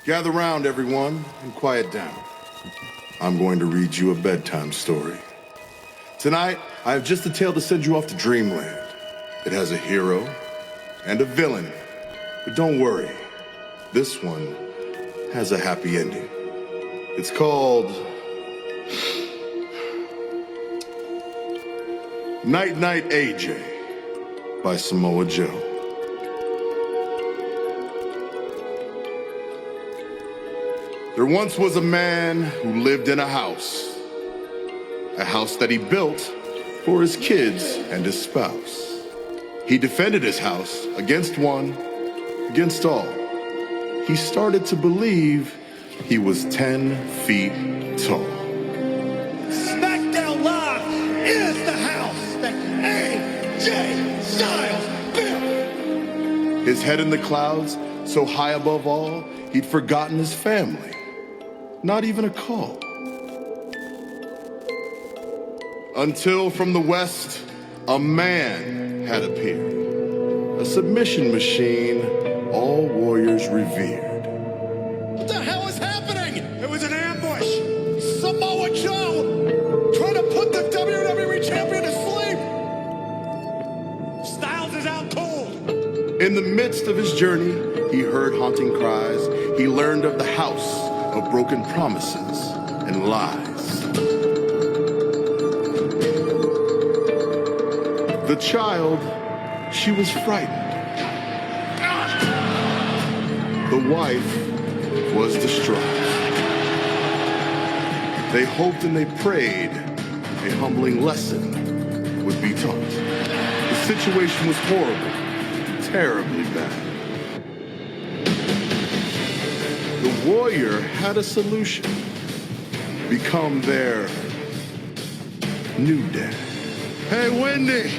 Gather round, everyone, and quiet down. I'm going to read you a bedtime story. Tonight, I have just a tale to send you off to dreamland. It has a hero and a villain. But don't worry, this one has a happy ending. It's called Night Night AJ by Samoa Joe. There once was a man who lived in a house that he built for his kids and his spouse. He defended his house against one, against all. He started to believe he was 10 feet tall. SmackDown Live is the house that AJ Styles built. His head in the clouds, so high above all, he'd forgotten his family. Not even a call. Until from the west, a man had appeared. A submission machine all warriors revered. What the hell is happening? It was an ambush. Samoa Joe trying to put the WWE champion to sleep. Styles is out cold. In the midst of his journey, he heard haunting cries. He learned of the house of broken promises and lies. The child, she was frightened. The wife was distraught. They hoped and they prayed a humbling lesson would be taught. The situation was horrible, terribly bad. The warrior had a solution. Become their new dad. Hey, Wendy,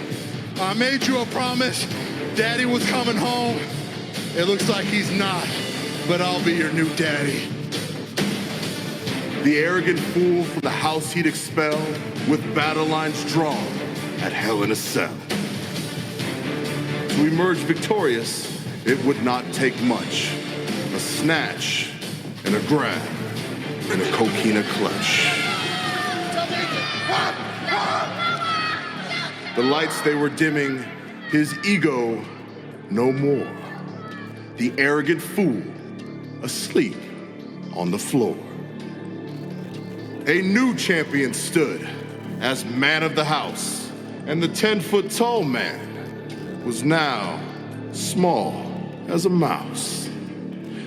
I made you a promise. Daddy was coming home. It looks like he's not, but I'll be your new daddy. The arrogant fool from the house he'd expel with battle lines drawn at Hell in a Cell. To emerge victorious, it would not take much. A snatch and a grab and a coquina clutch. The lights they were dimming, his ego no more. The arrogant fool asleep on the floor. A new champion stood as man of the house, and the 10-foot tall man was now small as a mouse.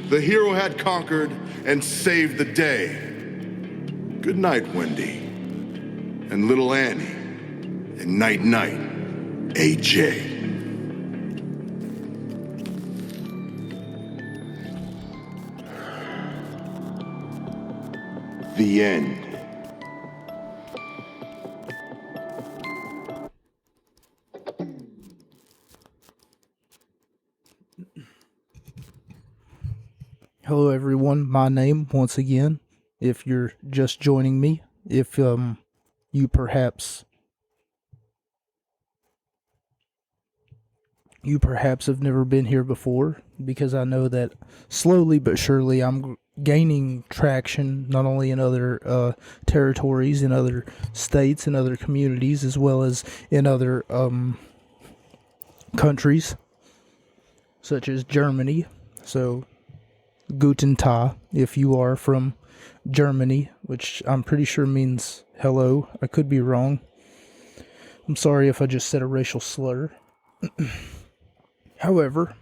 The hero had conquered and saved the day. Good night, Wendy, and little Annie, and night night, AJ. The end. Hello everyone, my name once again, if you're just joining me, if you perhaps have never been here before, because I know that slowly but surely I'm gaining traction not only in other territories, in other states, in other communities, as well as in other countries, such as Germany. So Guten Tag, if you are from Germany, which I'm pretty sure means hello. I could be wrong. I'm sorry if I just said a racial slur. However,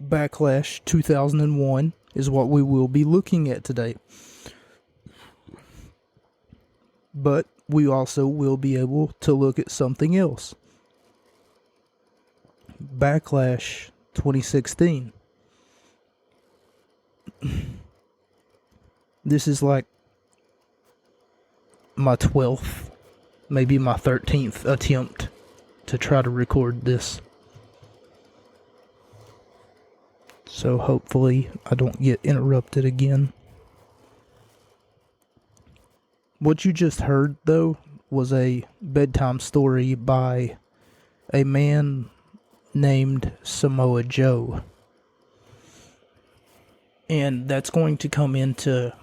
Backlash 2001 is what we will be looking at today. But we also will be able to look at something else. Backlash 2016. This is like my 12th, maybe my 13th attempt to try to record this. So hopefully I don't get interrupted again. What you just heard, though, was a bedtime story by a man named Samoa Joe. And that's going to come into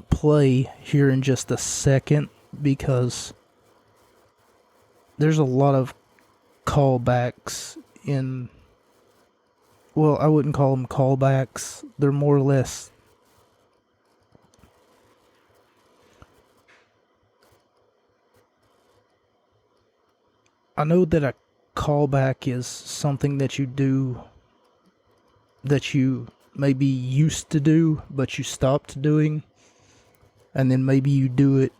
play here in just a second because there's a lot of callbacks in. Well, I wouldn't call them callbacks. They're more or less. I know that a callback is something that you do that you maybe used to do, but you stopped doing, and then maybe you do it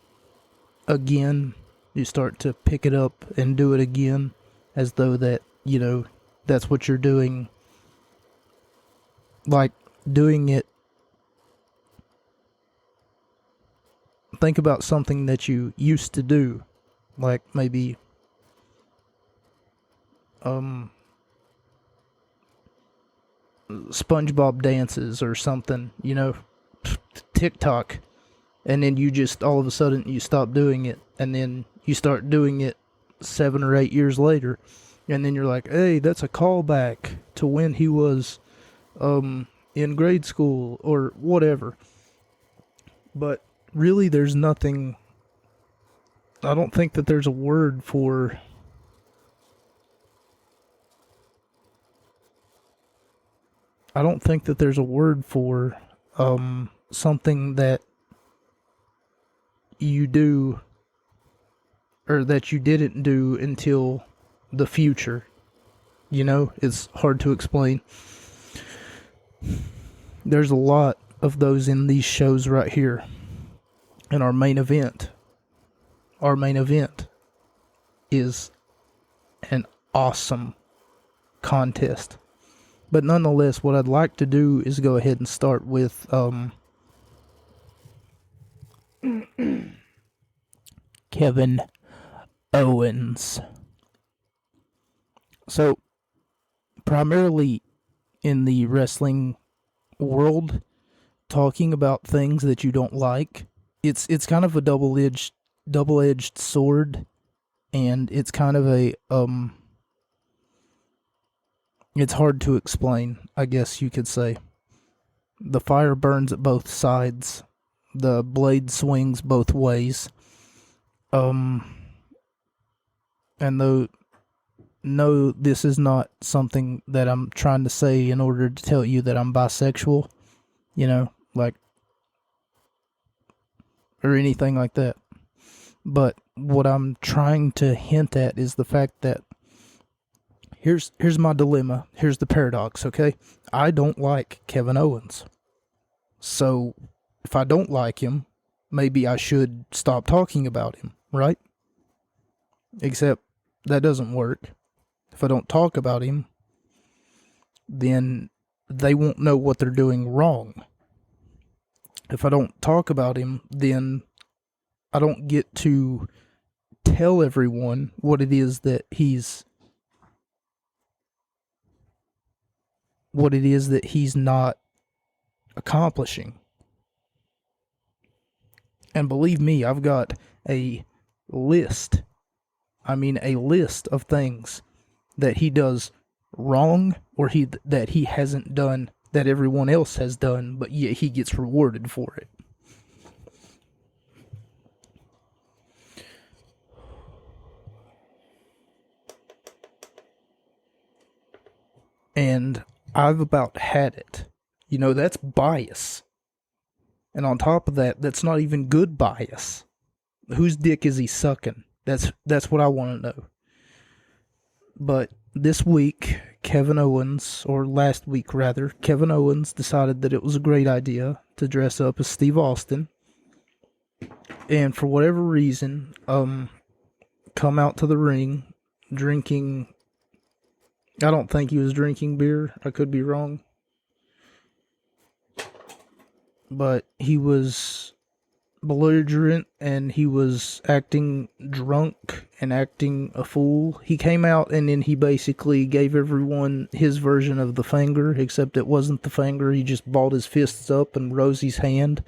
again. You start to pick it up and do it again, as though that, that's what you're doing. Like, doing it. Think about something that you used to do, like maybe SpongeBob dances or something, TikTok, and then you just all of a sudden you stop doing it, and then you start doing it 7 or 8 years later, and then you're like, hey, that's a callback to when he was in grade school or whatever. But really, there's nothing. I don't think that there's a word for. I don't think that there's a word for something that you do or that you didn't do until the future. It's hard to explain. There's a lot of those in these shows right here. And our main event is an awesome contest. But nonetheless, what I'd like to do is go ahead and start with Kevin Owens. So, primarily in the wrestling world, talking about things that you don't like, it's kind of a double-edged sword, and it's kind of a it's hard to explain, I guess you could say. The fire burns at both sides. The blade swings both ways. And though, no, this is not something that I'm trying to say in order to tell you that I'm bisexual, or anything like that. But what I'm trying to hint at is the fact that here's my dilemma. Here's the paradox, okay? I don't like Kevin Owens. So, if I don't like him, maybe I should stop talking about him, right? Except that doesn't work. If I don't talk about him, then they won't know what they're doing wrong. If I don't talk about him, then I don't get to tell everyone what it is that he's not accomplishing. And believe me, I've got a list of things that he does wrong or that he hasn't done that everyone else has done, but yet he gets rewarded for it. And I've about had it. That's bias. And on top of that, that's not even good bias. Whose dick is he sucking? That's what I want to know. But this week, Kevin Owens decided that it was a great idea to dress up as Steve Austin. And for whatever reason, come out to the ring drinking. I don't think he was drinking beer. I could be wrong. But he was belligerent and he was acting drunk and acting a fool. He came out and then he basically gave everyone his version of the finger, except it wasn't the finger. He just balled his fists up and rose his hand.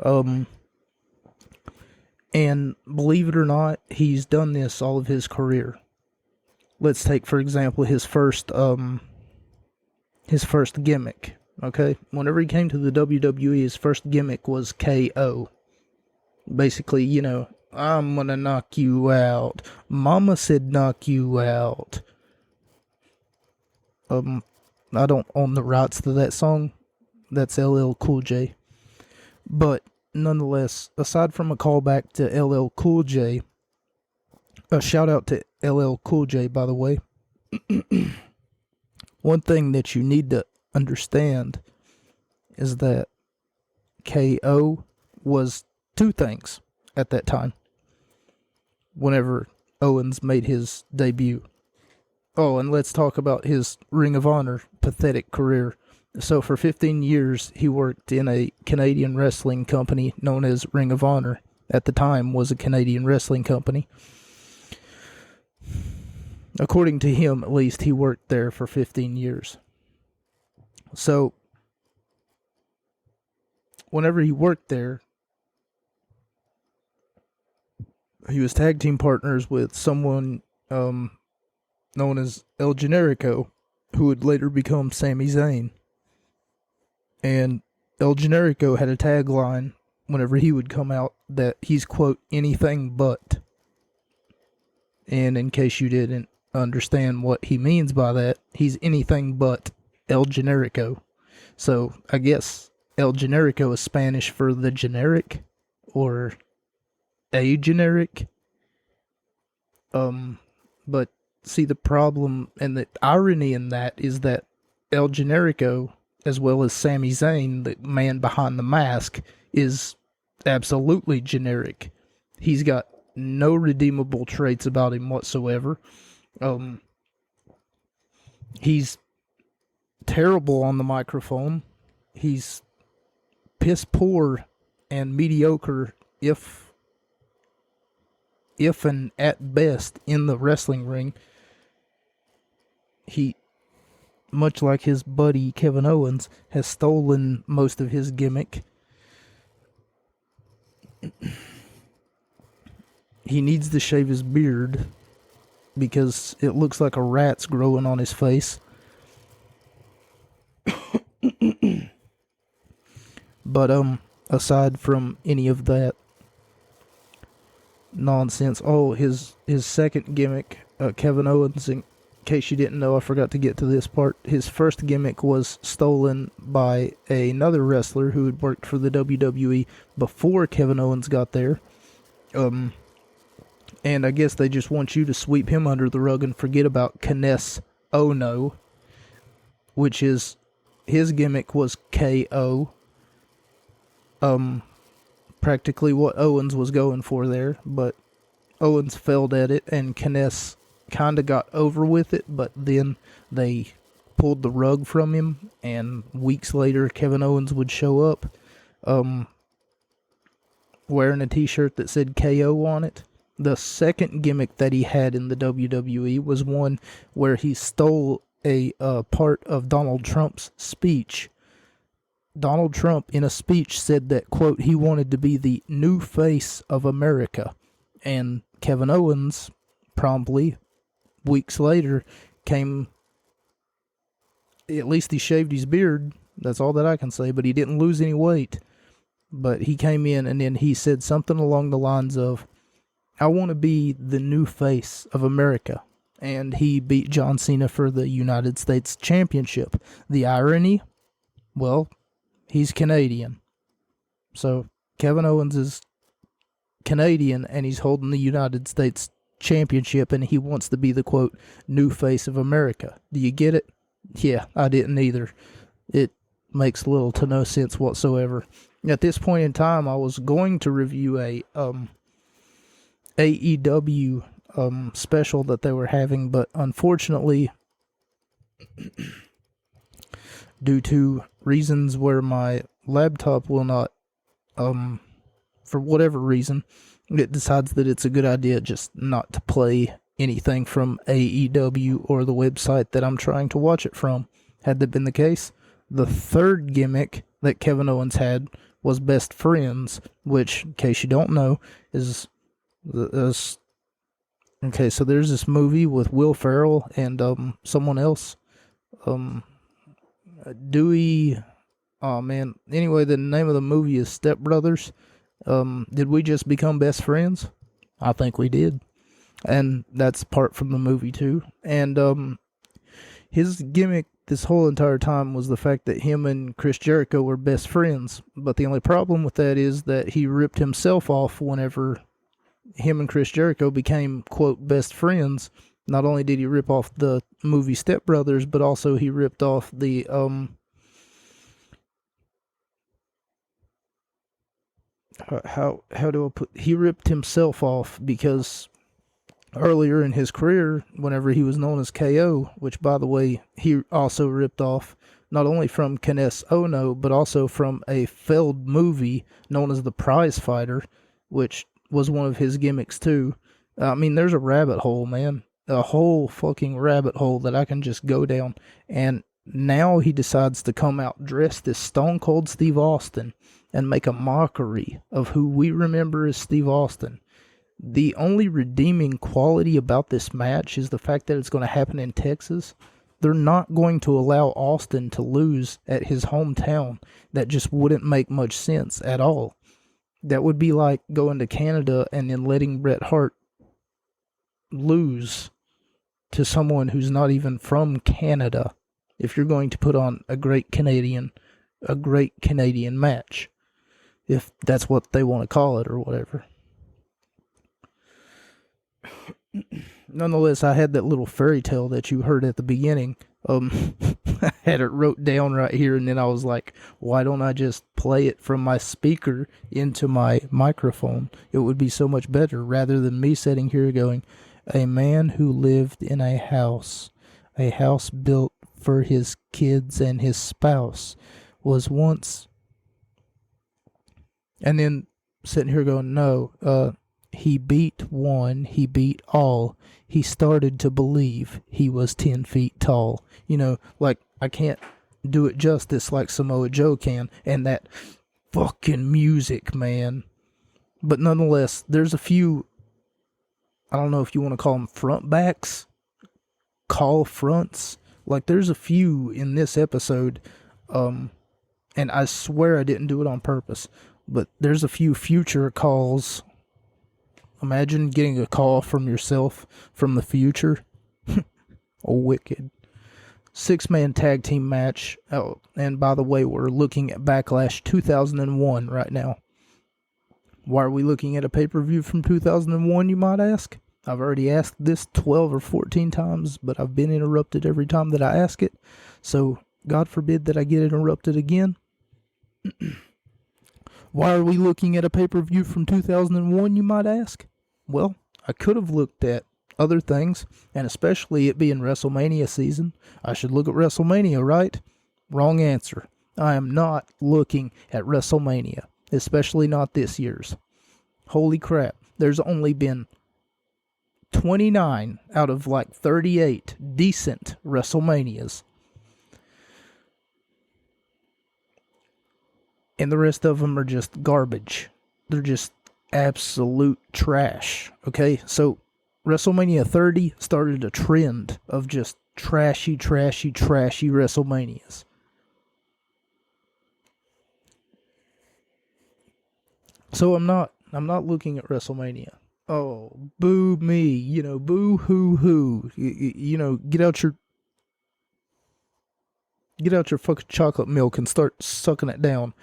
And believe it or not, he's done this all of his career. Let's take, for example, his first gimmick. Okay? Whenever he came to the WWE, his first gimmick was KO. Basically, you know, I'm gonna knock you out. Mama said knock you out. I don't own the rights to that song. That's LL Cool J. But nonetheless, aside from a callback to LL Cool J, a shout out to LL Cool J, by the way. One thing that you need to understand is that KO was two things at that time whenever Owens made his debut. Oh, and let's talk about his Ring of Honor pathetic career. So for 15 years, he worked in a Canadian wrestling company known as Ring of Honor. At the time, was a Canadian wrestling company. According to him, at least, he worked there for 15 years. So, whenever he worked there, he was tag team partners with someone known as El Generico, who would later become Sami Zayn. And El Generico had a tagline whenever he would come out that he's, quote, anything but. And in case you didn't understand what he means by that, he's anything but El Generico. So I guess El Generico is Spanish for the generic or a generic. But see, the problem and the irony in that is that El Generico, as well as Sami Zayn, the man behind the mask, is absolutely generic. He's got no redeemable traits about him whatsoever. He's terrible on the microphone. He's piss poor and mediocre, if and at best, in the wrestling ring. He, much like his buddy Kevin Owens, has stolen most of his gimmick. He needs to shave his beard because it looks like a rat's growing on his face. But aside from any of that nonsense, his second gimmick, Kevin Owens, in case you didn't know, I forgot to get to this part. His first gimmick was stolen by another wrestler who had worked for the WWE before Kevin Owens got there. And I guess they just want you to sweep him under the rug and forget about Kness Ono, which is, his gimmick was KO. Practically what Owens was going for there, but Owens failed at it, and Kness kind of got over with it, but then they pulled the rug from him, and weeks later Kevin Owens would show up wearing a t-shirt that said KO on it. The second gimmick that he had in the WWE was one where he stole a part of Donald Trump's speech. Donald Trump, in a speech, said that, quote, he wanted to be the new face of America. And Kevin Owens, promptly, weeks later, came, at least he shaved his beard, that's all that I can say, but he didn't lose any weight. But he came in and then he said something along the lines of, I want to be the new face of America. And he beat John Cena for the United States Championship. The irony? Well, he's Canadian. So Kevin Owens is Canadian and he's holding the United States Championship and he wants to be the, quote, new face of America. Do you get it? Yeah, I didn't either. It makes little to no sense whatsoever. At this point in time, I was going to review a AEW special that they were having, but unfortunately, due to reasons where my laptop will not, for whatever reason, it decides that it's a good idea just not to play anything from AEW or the website that I'm trying to watch it from. Had that been the case, the third gimmick that Kevin Owens had was Best Friends, which, in case you don't know, is okay, so there's this movie with Will Ferrell and someone else. Dewey. Oh man. Anyway, the name of the movie is Step Brothers. Did we just become best friends? I think we did, and that's part from the movie too. And his gimmick this whole entire time was the fact that him and Chris Jericho were best friends. But the only problem with that is that he ripped himself off whenever him and Chris Jericho became, quote, best friends. Not only did he rip off the movie Step Brothers, but also he ripped off the, how do I put, he ripped himself off because earlier in his career, whenever he was known as KO, which, by the way, he also ripped off not only from Kenneth Ono, but also from a failed movie known as The Prize Fighter, which was one of his gimmicks too. I mean, there's a rabbit hole, man. A whole fucking rabbit hole that I can just go down. And now he decides to come out dressed as Stone Cold Steve Austin and make a mockery of who we remember as Steve Austin. The only redeeming quality about this match is the fact that it's going to happen in Texas. They're not going to allow Austin to lose at his hometown. That just wouldn't make much sense at all. That would be like going to Canada and then letting Bret Hart lose to someone who's not even from Canada if you're going to put on a great Canadian match, if that's what they want to call it or whatever. Nonetheless, I had that little fairy tale that you heard at the beginning. I had it wrote down right here, and then I was like, why don't I just play it from my speaker into my microphone? It would be so much better rather than me sitting here going, a man who lived in a house built for his kids and his spouse, was once, and then sitting here going, no, he beat one, he beat all, he started to believe he was 10 feet tall. You know, like, I can't do it justice like Samoa Joe can, and that fucking music, man. But nonetheless, there's a few, I don't know if you want to call them front backs, call fronts. Like, there's a few in this episode, and I swear I didn't do it on purpose, but there's a few future calls. Imagine getting a call from yourself from the future. Oh, wicked. 6-man tag team match. Oh, and by the way, we're looking at Backlash 2001 right now. Why are we looking at a pay-per-view from 2001, you might ask? I've already asked this 12 or 14 times, but I've been interrupted every time that I ask it. So, God forbid that I get interrupted again. Why are we looking at a pay-per-view from 2001, you might ask? Well, I could have looked at other things, and especially it being WrestleMania season. I should look at WrestleMania, right? Wrong answer. I am not looking at WrestleMania, especially not this year's. Holy crap, there's only been 29 out of like 38 decent WrestleManias. And the rest of them are just garbage. They're just absolute trash. Okay, so WrestleMania 30 started a trend of just trashy WrestleManias. So I'm not looking at WrestleMania. Oh, boo me, boo hoo. Get out your fucking chocolate milk and start sucking it down,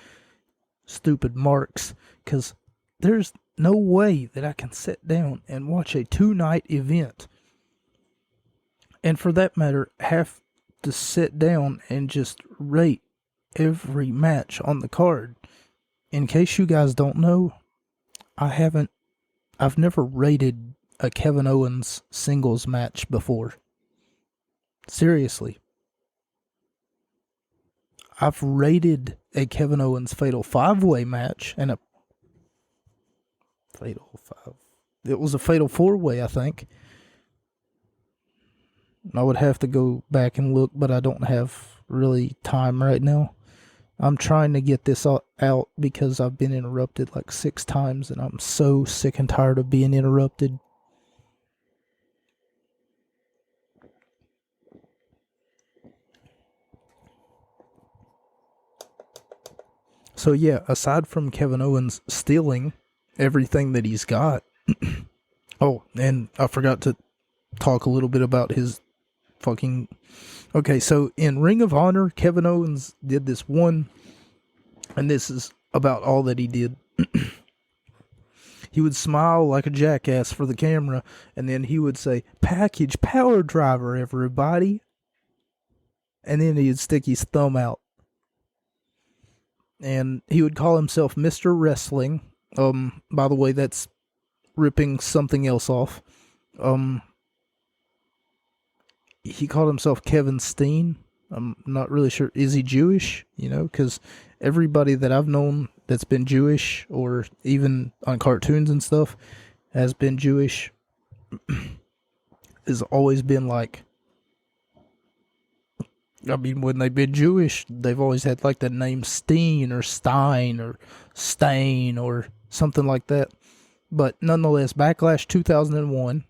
stupid marks, because there's no way that I can sit down and watch a 2-night event, and for that matter, have to sit down and just rate every match on the card. In case you guys don't know, I've never rated a Kevin Owens singles match before. Seriously. I've rated a Kevin Owens Fatal 5-Way match and a Fatal 5. It was a Fatal 4-Way, I think. I would have to go back and look, but I don't have really time right now. I'm trying to get this out because I've been interrupted like 6 times, and I'm so sick and tired of being interrupted. So yeah, aside from Kevin Owens stealing everything that he's got, oh, and I forgot to talk a little bit about his fucking... Okay, so in Ring of Honor, Kevin Owens did this one, and this is about all that he did. He would smile like a jackass for the camera, and then he would say, "Package power driver, everybody." And then he'd stick his thumb out. And he would call himself Mr. Wrestling. By the way, that's ripping something else off. He called himself Kevin Steen. I'm not really sure. Is he Jewish? You know, because everybody that I've known that's been Jewish, or even on cartoons and stuff, has been Jewish, has always been like, I mean, when they've been Jewish, they've always had like the name Steen or Stein or Stain or something like that. But nonetheless, Backlash 2001,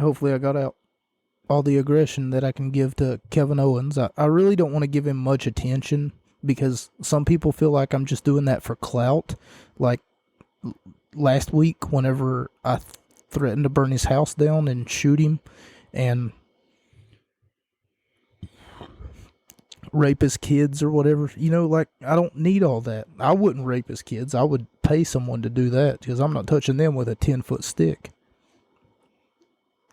hopefully I got out all the aggression that I can give to Kevin Owens. I really don't want to give him much attention, because some people feel like I'm just doing that for clout. Like last week, whenever I threatened to burn his house down and shoot him and rape his kids or whatever, you know, like, I don't need all that. I wouldn't rape his kids. I would pay someone to do that, because I'm not touching them with a 10-foot stick.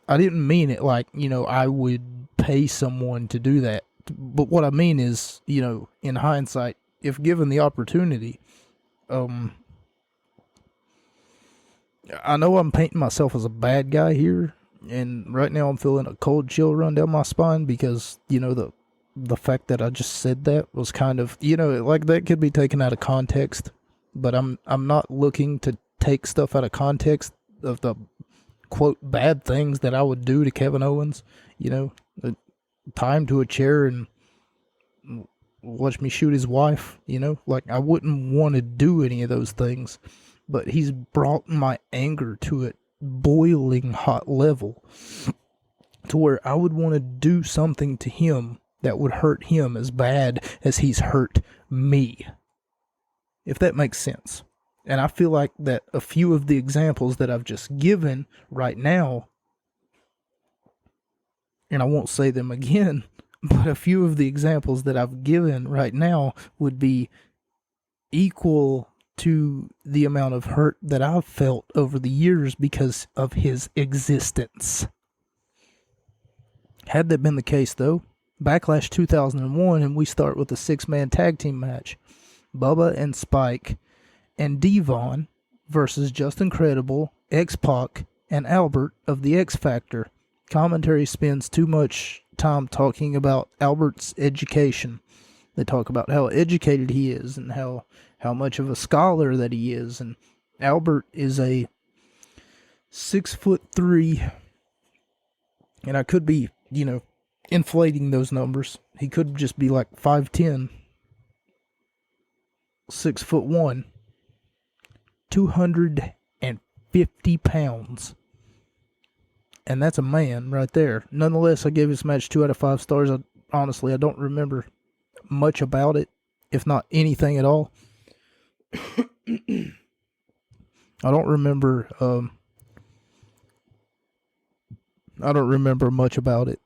I didn't mean it like, you know, I would pay someone to do that. But what I mean is, you know, in hindsight, if given the opportunity, I know I'm painting myself as a bad guy here, and right now I'm feeling a cold chill run down my spine, because, you know, the fact that I just said that was kind of, you know, like, that could be taken out of context, but I'm not looking to take stuff out of context of the quote bad things that I would do to Kevin Owens. You know, tie him to a chair and watch me shoot his wife, you know, like, I wouldn't want to do any of those things, but he's brought my anger to a boiling hot level to where I would want to do something to him that would hurt him as bad as he's hurt me, if that makes sense. And I feel like that a few of the examples that I've just given right now, and I won't say them again, but a few of the examples that I've given right now would be equal to the amount of hurt that I've felt over the years because of his existence. Had that been the case, though, Backlash 2001, and we start with a 6-man tag team match. Bubba and Spike and Devon versus Justin Credible, X-Pac, and Albert of the X Factor. Commentary spends too much time talking about Albert's education. They talk about how educated he is and how much of a scholar that he is. And Albert is a 6'3", and I could be, you know, inflating those numbers. He could just be like 5'10", 6'1", 250 pounds. And that's a man right there. Nonetheless, I gave this match 2 out of 5 stars. Honestly, I don't remember much about it, if not anything at all. I don't remember much about it.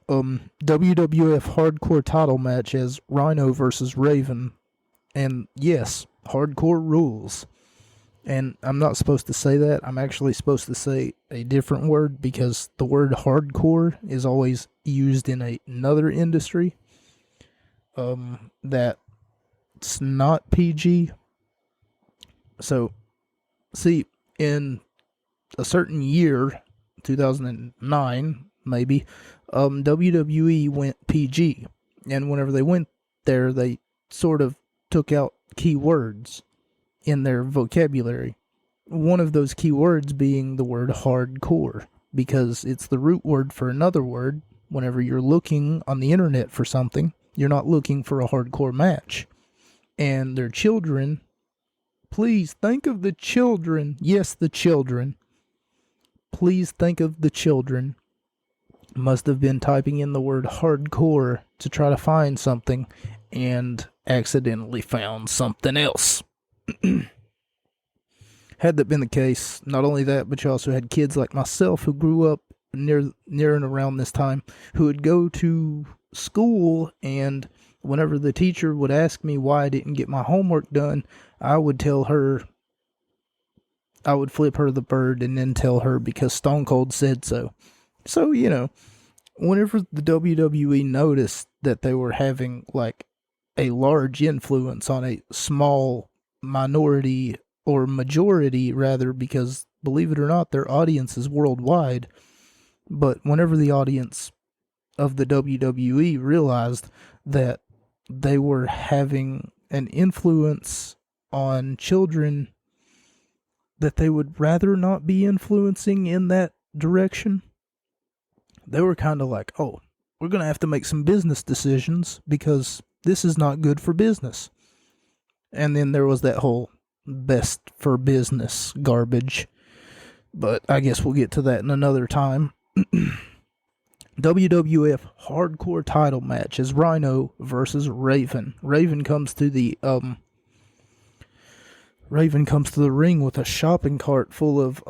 WWF Hardcore title match as Rhino versus Raven. And yes, hardcore rules. And I'm not supposed to say that. I'm actually supposed to say a different word, because the word hardcore is always used in another industry that's not PG. So, see, in a certain year, 2009 maybe, WWE went PG. And whenever they went there, they sort of took out key words in their vocabulary. One of those key words being the word hardcore, because it's the root word for another word. Whenever you're looking on the internet for something, you're not looking for a hardcore match. And their children, please think of the children. Yes, the children. Please think of the children. Must have been typing in the word hardcore to try to find something, and accidentally found something else. Had that been the case, not only that, but you also had kids like myself who grew up near and around this time who would go to school, and whenever the teacher would ask me why I didn't get my homework done, I would flip her the bird and then tell her because Stone Cold said so. So, whenever the WWE noticed that they were having like a large influence on a small minority, or majority rather, because believe it or not, their audience is worldwide. But whenever the audience of the WWE realized that they were having an influence on children that they would rather not be influencing in that direction, they were kind of like, oh, we're going to have to make some business decisions because this is not good for business. And then there was that whole best for business garbage. But I guess we'll get to that in another time. WWF hardcore title match is Rhino versus Raven. Raven comes to the ring with a shopping cart full of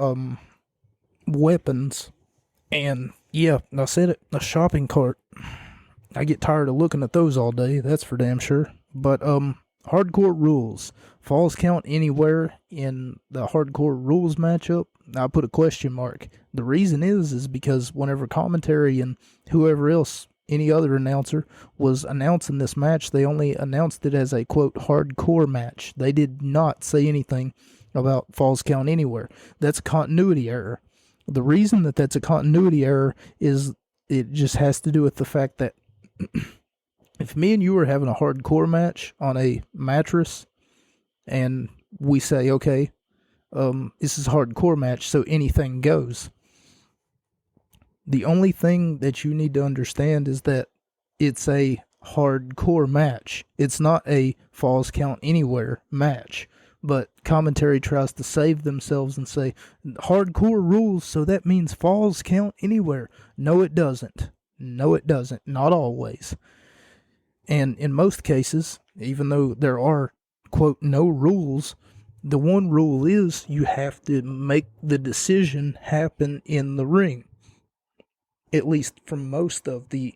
weapons. And yeah, I said it, a shopping cart. I get tired of looking at those all day, that's for damn sure. But hardcore rules. Falls count anywhere in the hardcore rules matchup? I put a question mark. The reason is because whenever commentary and whoever else, any other announcer, was announcing this match, they only announced it as a, quote, hardcore match. They did not say anything about falls count anywhere. That's a continuity error. The reason that that's a continuity error is it just has to do with the fact that if me and you are having a hardcore match on a mattress and we say, okay, this is a hardcore match, so anything goes. The only thing that you need to understand is that it's a hardcore match. It's not a falls count anywhere match. But commentary tries to save themselves and say, hardcore rules, so that means falls count anywhere. No, it doesn't. No, it doesn't. Not always. And in most cases, even though there are, quote, no rules, the one rule is you have to make the decision happen in the ring. At least for most of the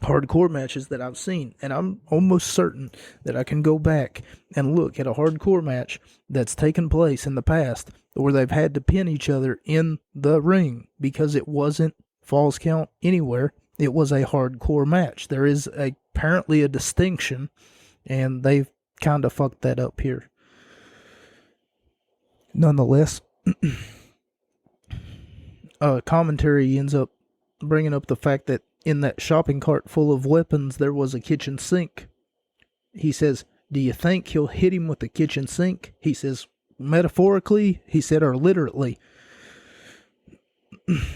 hardcore matches that I've seen. And I'm almost certain that I can go back and look at a hardcore match that's taken place in the past where they've had to pin each other in the ring because it wasn't falls count anywhere. It was a hardcore match. There is apparently a distinction, and they've kind of fucked that up here. Nonetheless, commentary ends up bringing up the fact that in that shopping cart full of weapons, there was a kitchen sink. He says, do you think he'll hit him with the kitchen sink? He says, metaphorically, he said, or literally.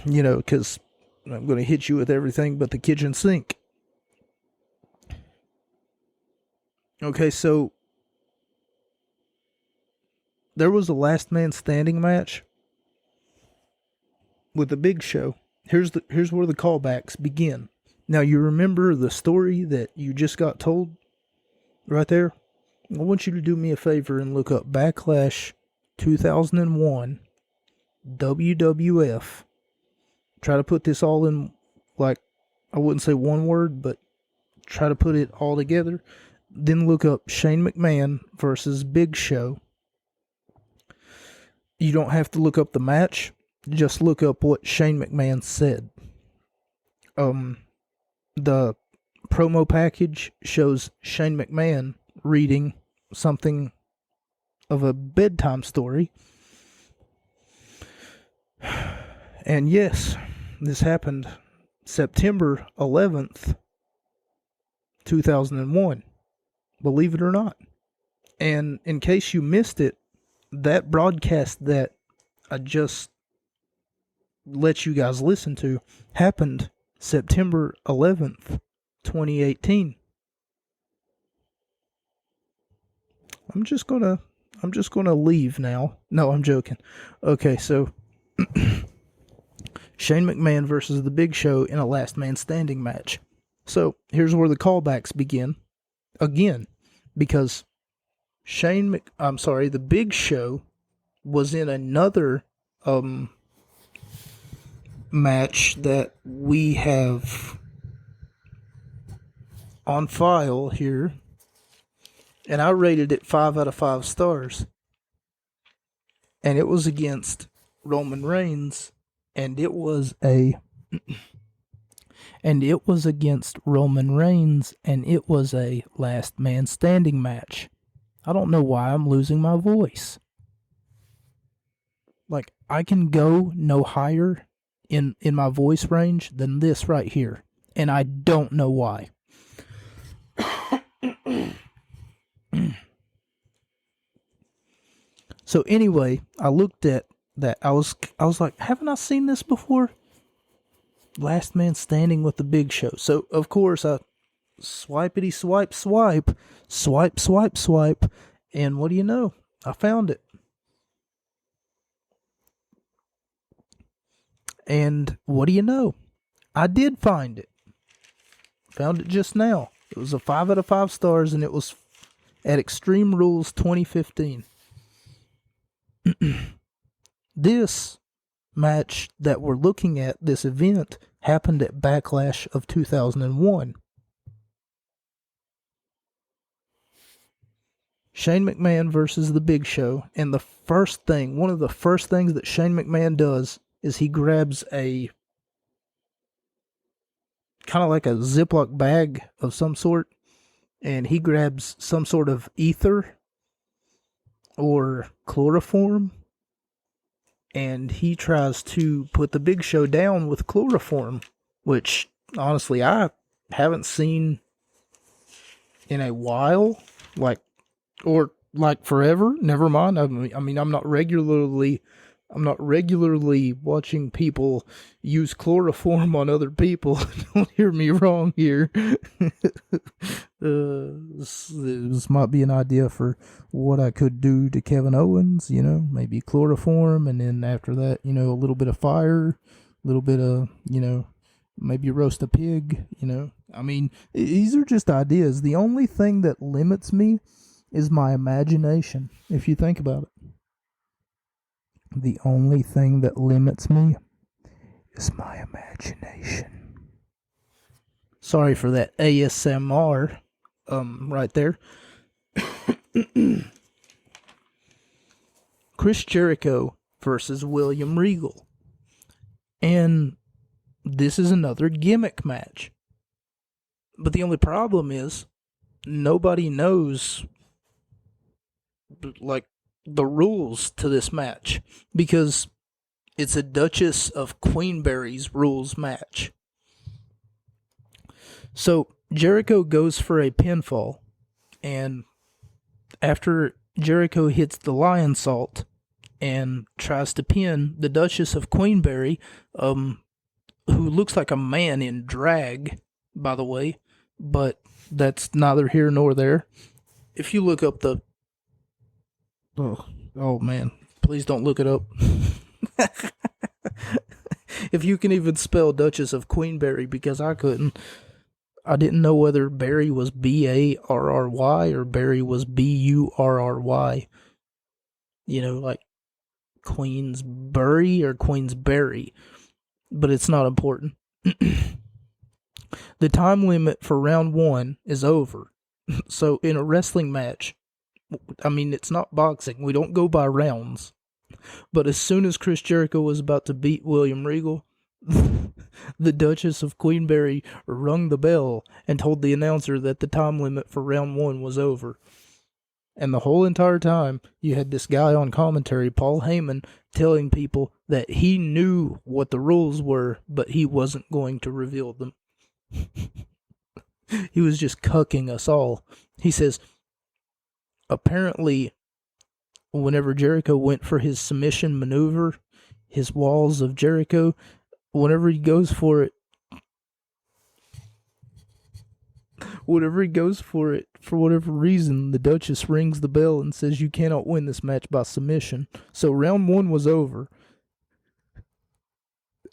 Because I'm going to hit you with everything but the kitchen sink. Okay, so there was a last man standing match with the Big Show. Here's where the callbacks begin. Now, you remember the story that you just got told right there? I want you to do me a favor and look up Backlash 2001 WWF. Try to put this all in, like, I wouldn't say one word, but try to put it all together. Then look up Shane McMahon versus Big Show. You don't have to look up the match. Just look up what Shane McMahon said. The promo package shows Shane McMahon reading something of a bedtime story. And yes, this happened September 11th, 2001. Believe it or not. And in case you missed it, that broadcast that I just let you guys listen to happened September 11th, 2018. I'm just gonna leave now. No, I'm joking. Okay, so Shane McMahon versus The Big Show in a last man standing match. So here's where the callbacks begin. again, because the Big Show was in another match that we have on file here, and I rated it 5 out of 5 stars. And it was against Roman Reigns, and it was against Roman Reigns, and it was a last man standing match. I don't know why I'm losing my voice. Like, I can go no higher in my voice range than this right here, and I don't know why. So anyway, I looked at that. I was like, haven't I seen this before? Last man standing with the Big Show. So of course I swipey swipe, and what do you know? I found it. And what do you know? I did find it. Found it just now. It was a 5 out of 5 stars, and it was at Extreme Rules 2015. This match that we're looking at, this event, happened at Backlash of 2001. Shane McMahon versus The Big Show, and one of the first things that Shane McMahon does is he grabs a kind of like a Ziploc bag of some sort, and he grabs some sort of ether or chloroform, and he tries to put the Big Show down with chloroform, which honestly I haven't seen in a while, like forever. Never mind. I mean, I'm not regularly watching people use chloroform on other people. Don't hear me wrong here. This might be an idea for what I could do to Kevin Owens, maybe chloroform, and then after that, a little bit of fire, a little bit of, maybe roast a pig, I mean, these are just ideas. The only thing that limits me is my imagination, if you think about it. The only thing that limits me is my imagination. Sorry for that ASMR, right there. Chris Jericho versus William Regal. And this is another gimmick match. But the only problem is, nobody knows, like, the rules to this match, because it's a Duchess of Queensberry's rules match. So Jericho goes for a pinfall, and after Jericho hits the lion salt and tries to pin the Duchess of Queensberry, who looks like a man in drag, by the way, but that's neither here nor there. If you look up the Oh man, please don't look it up. If you can even spell Duchess of Queensberry, because I couldn't. I didn't know whether Barry was Barrry or Barry was Burry. Like Queensbury or Queensberry. But it's not important. The time limit for round 1 is over. So in a wrestling match, I mean, it's not boxing. We don't go by rounds. But as soon as Chris Jericho was about to beat William Regal, the Duchess of Queensberry rung the bell and told the announcer that the time limit for round 1 was over. And the whole entire time, you had this guy on commentary, Paul Heyman, telling people that he knew what the rules were, but he wasn't going to reveal them. He was just cucking us all. He says, apparently, whenever Jericho went for his submission maneuver, his walls of Jericho, whenever he goes for it, for whatever reason, the Duchess rings the bell and says you cannot win this match by submission. So round 1 was over.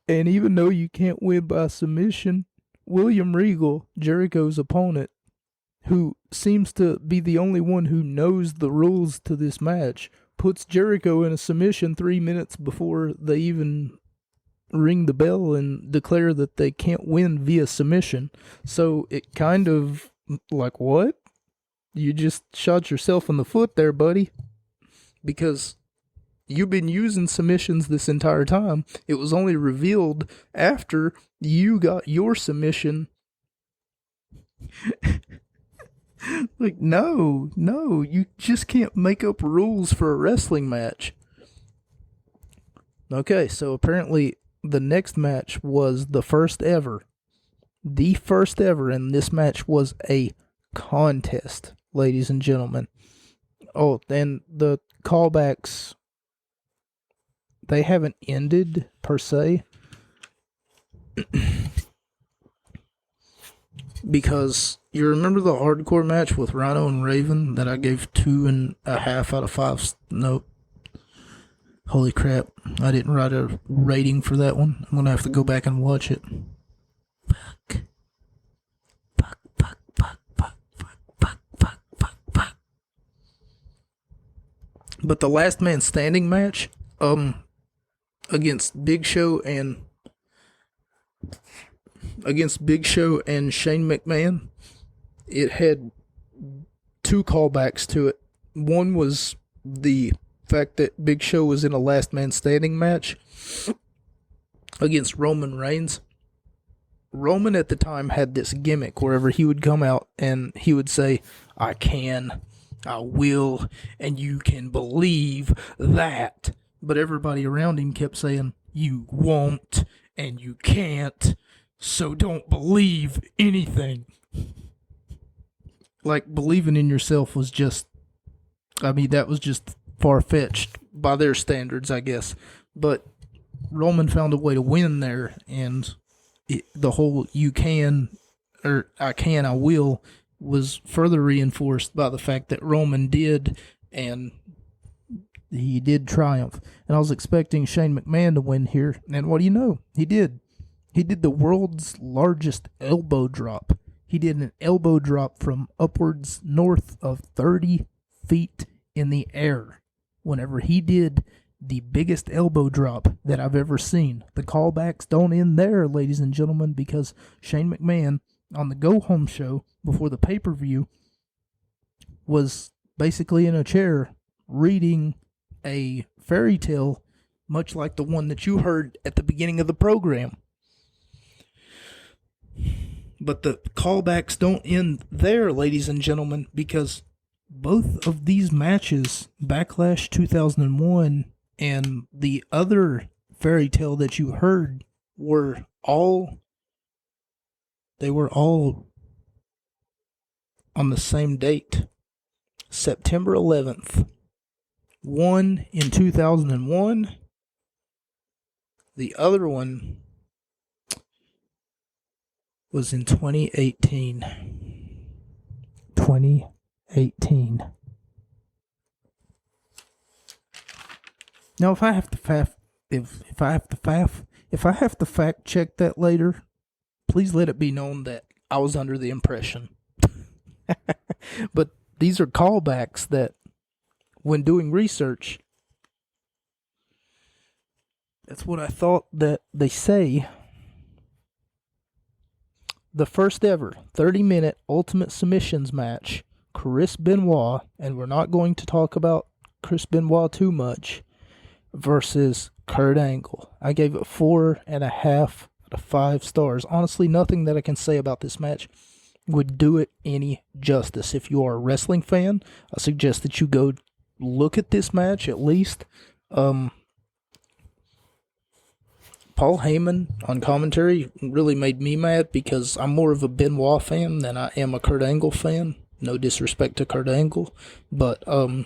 And even though you can't win by submission, William Regal, Jericho's opponent, who seems to be the only one who knows the rules to this match, puts Jericho in a submission 3 minutes before they even ring the bell and declare that they can't win via submission. So it kind of like, what? You just shot yourself in the foot there, buddy. Because you've been using submissions this entire time. It was only revealed after you got your submission. Like, no, you just can't make up rules for a wrestling match. Okay, so apparently the next match was the first ever. The first ever, and this match was a contest, ladies and gentlemen. Oh, and the callbacks, they haven't ended per se. Because you remember the hardcore match with Rhino and Raven that I gave 2.5 out of 5? Nope. Holy crap. I didn't write a rating for that one. I'm going to have to go back and watch it. Fuck. But the last man standing match, against Big Show and Shane McMahon, it had 2 callbacks to it. One was the fact that Big Show was in a last man standing match against Roman Reigns. Roman at the time had this gimmick wherever he would come out and he would say, I can, I will, and you can believe that. But everybody around him kept saying, you won't, and you can't, so don't believe anything. Like, believing in yourself was just, that was just far-fetched by their standards, I guess. But Roman found a way to win there, and the whole you can, or I can, I will, was further reinforced by the fact that Roman did, and he did triumph. And I was expecting Shane McMahon to win here, and what do you know? He did. He did the world's largest elbow drop. He did an elbow drop from upwards north of 30 feet in the air. Whenever he did the biggest elbow drop that I've ever seen. The callbacks don't end there, ladies and gentlemen, because Shane McMahon on the Go Home show before the pay-per-view was basically in a chair reading a fairy tale, much like the one that you heard at the beginning of the program. But the callbacks don't end there, ladies and gentlemen, because both of these matches, Backlash 2001 and the other fairy tale that you heard, were all on the same date, September 11th. One in 2001, the other one was in 2018. 2018. Now, if I have to fact check that later, please let it be known that I was under the impression. But these are callbacks that, when doing research, that's what I thought that they say. The first ever 30-minute Ultimate Submissions match, Chris Benoit, and we're not going to talk about Chris Benoit too much, versus Kurt Angle. I gave it 4.5 out of 5 stars. Honestly, nothing that I can say about this match would do it any justice. If you are a wrestling fan, I suggest that you go look at this match at least. Paul Heyman on commentary really made me mad because I'm more of a Benoit fan than I am a Kurt Angle fan. No disrespect to Kurt Angle, but Paul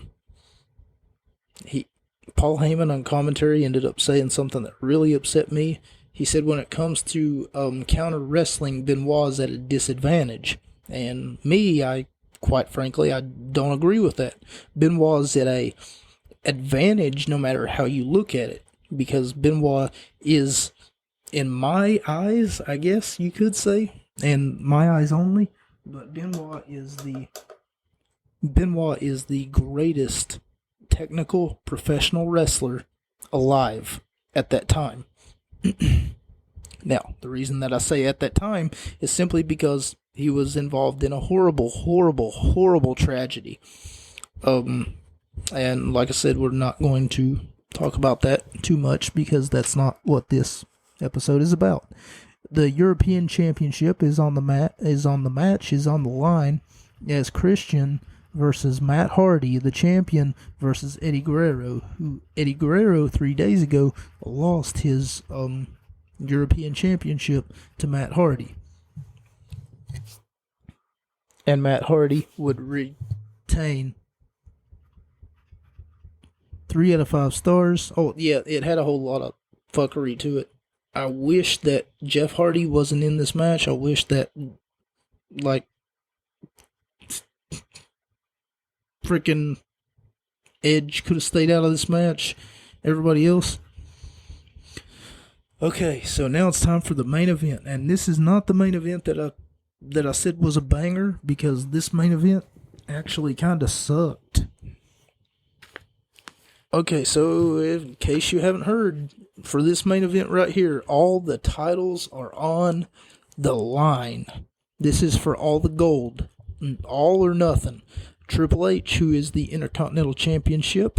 Heyman on commentary ended up saying something that really upset me. He said when it comes to counter wrestling, Benoit's at a disadvantage. And me, quite frankly, I don't agree with that. Benoit's at a advantage no matter how you look at it. Because Benoit is, in my eyes, I guess you could say, and my eyes only, But Benoit is the greatest technical professional wrestler alive at that time. Now, the reason that I say at that time is simply because he was involved in a horrible tragedy. And like I said, we're not going to talk about that too much because that's not what this episode is about. The European Championship is on the line as Christian versus Matt Hardy, the champion, versus Eddie Guerrero, who Eddie Guerrero 3 days ago lost his European Championship to Matt Hardy. And Matt Hardy would retain 3 out of 5 stars. Oh, yeah, it had a whole lot of fuckery to it. I wish that Jeff Hardy wasn't in this match. I wish that, like, freaking Edge could have stayed out of this match. Everybody else. Okay, so now it's time for the main event. And this is not the main event that I said was a banger, because this main event actually kind of sucked. Okay, so in case you haven't heard, for this main event right here, all the titles are on the line. This is for all the gold, all or nothing. Triple H, who is the Intercontinental Champion, and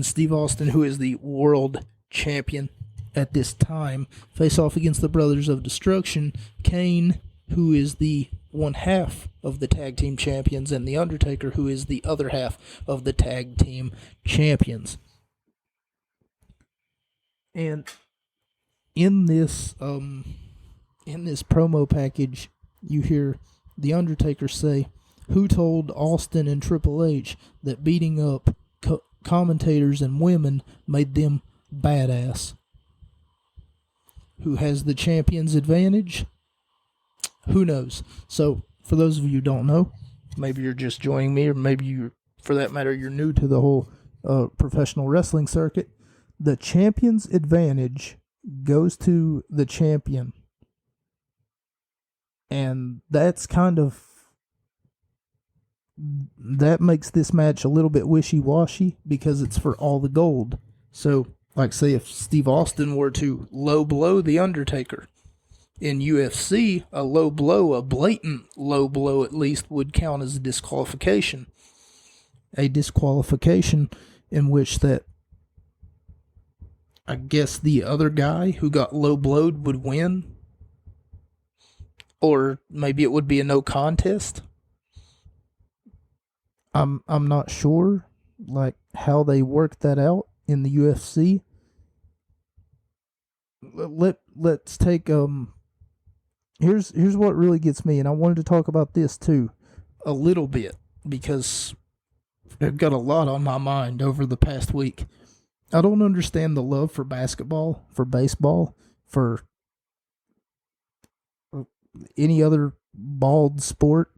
Steve Austin, who is the World Champion at this time, face off against the Brothers of Destruction, Kane, who is the one half of the tag team champions, and The Undertaker, who is the other half of the tag team champions. And in this promo package, you hear The Undertaker say, "Who told Austin and Triple H that beating up commentators and women made them badass? Who has the champion's advantage? Who knows?" So, for those of you who don't know, maybe you're just joining me, or maybe you, for that matter, you're new to the whole professional wrestling circuit. The champion's advantage goes to the champion. And that makes this match a little bit wishy-washy because it's for all the gold. So, like, say if Steve Austin were to low blow The Undertaker, in UFC, a low blow, a blatant low blow at least, would count as a disqualification. A disqualification in which that, I guess, the other guy who got low blowed would win. Or maybe it would be a no contest. I'm not sure, like, how they work that out in the UFC. Let's take Here's what really gets me, and I wanted to talk about this too a little bit because I've got a lot on my mind over the past week. I don't understand the love for basketball, for baseball, for any other balled sports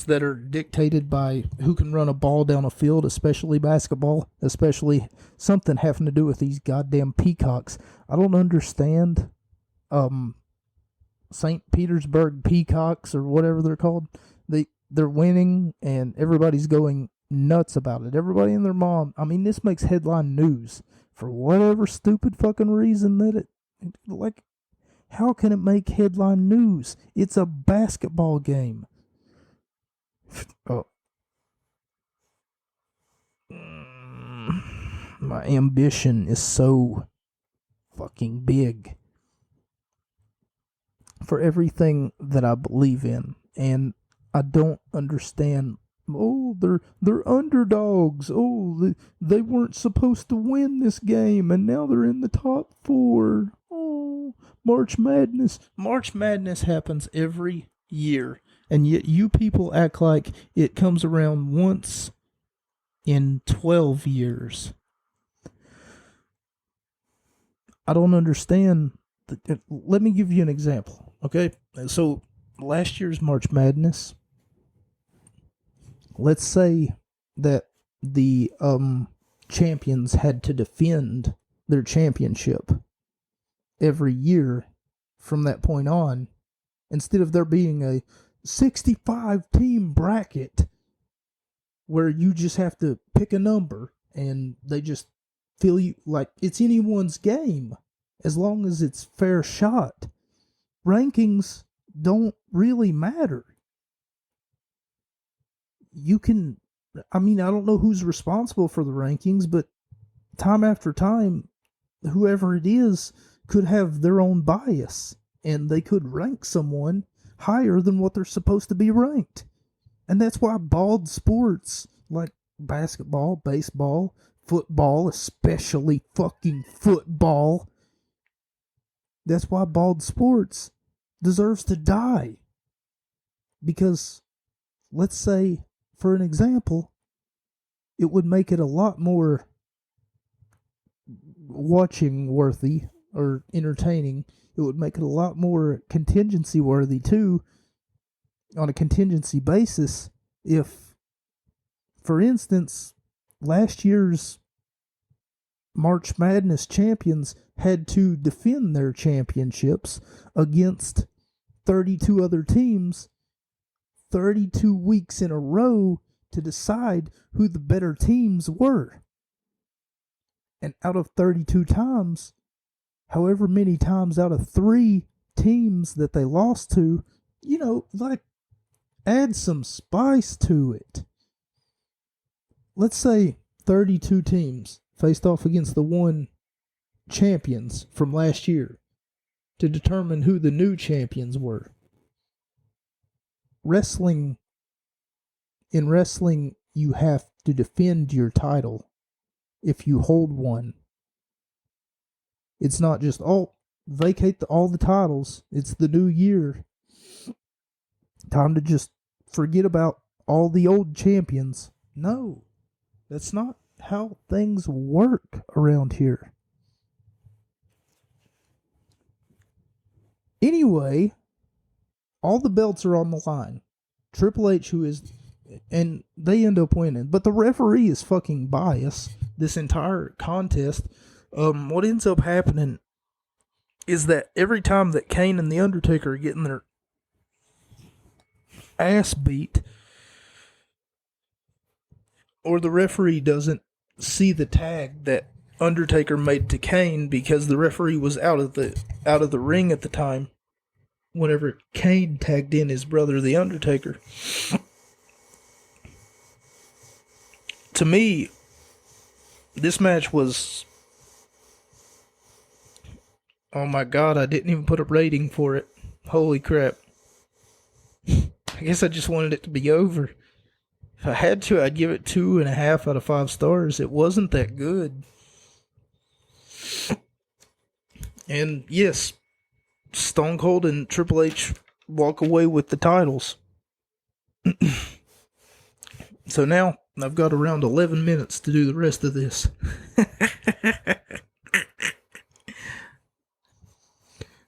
that are dictated by who can run a ball down a field, especially basketball, especially something having to do with these goddamn peacocks. I don't understand St. Petersburg Peacocks or whatever they're called. They're winning and everybody's going nuts about it. Everybody and their mom. I mean, this makes headline news for whatever stupid fucking reason that it, like, how can it make headline news? It's a basketball game. Oh. My ambition is so fucking big for everything that I believe in, and I don't understand. Oh, they're underdogs. Oh, they weren't supposed to win this game, and now they're in the top 4. Oh, March Madness. March Madness happens every year, and yet you people act like it comes around once in 12 years. I don't understand. Let me give you an example, okay? So, last year's March Madness, let's say that the champions had to defend their championship every year from that point on, instead of there being a 65 team bracket where you just have to pick a number and they just feel you like it's anyone's game as long as it's fair shot. Rankings don't really matter. You can, I don't know who's responsible for the rankings, but time after time, whoever it is could have their own bias and they could rank someone higher than what they're supposed to be ranked. And that's why bald sports like basketball, baseball, football, especially fucking football, that's why bald sports deserves to die. Because, let's say, for an example, it would make it a lot more watching worthy or entertaining. It would make it a lot more contingency worthy too, on a contingency basis, if, for instance, last year's March Madness champions had to defend their championships against 32 other teams 32 weeks in a row to decide who the better teams were. And out of 32 times, however many times out of 3 teams that they lost to, add some spice to it. Let's say 32 teams faced off against the one champions from last year to determine who the new champions were. In wrestling, you have to defend your title if you hold one. It's not just, vacate all the titles. It's the new year. Time to just forget about all the old champions. No, that's not how things work around here. Anyway, all the belts are on the line. Triple H, and they end up winning. But the referee is fucking biased this entire contest. What ends up happening is that every time that Kane and The Undertaker are getting their ass beat, or the referee doesn't see the tag that Undertaker made to Kane because the referee was out of the ring at the time whenever Kane tagged in his brother The Undertaker. To me, this match was, oh my god, I didn't even put a rating for it. Holy crap. I guess I just wanted it to be over. If I had to, I'd give it 2.5 out of 5 stars. It wasn't that good. And yes, Stone Cold and Triple H walk away with the titles. So now, I've got around 11 minutes to do the rest of this.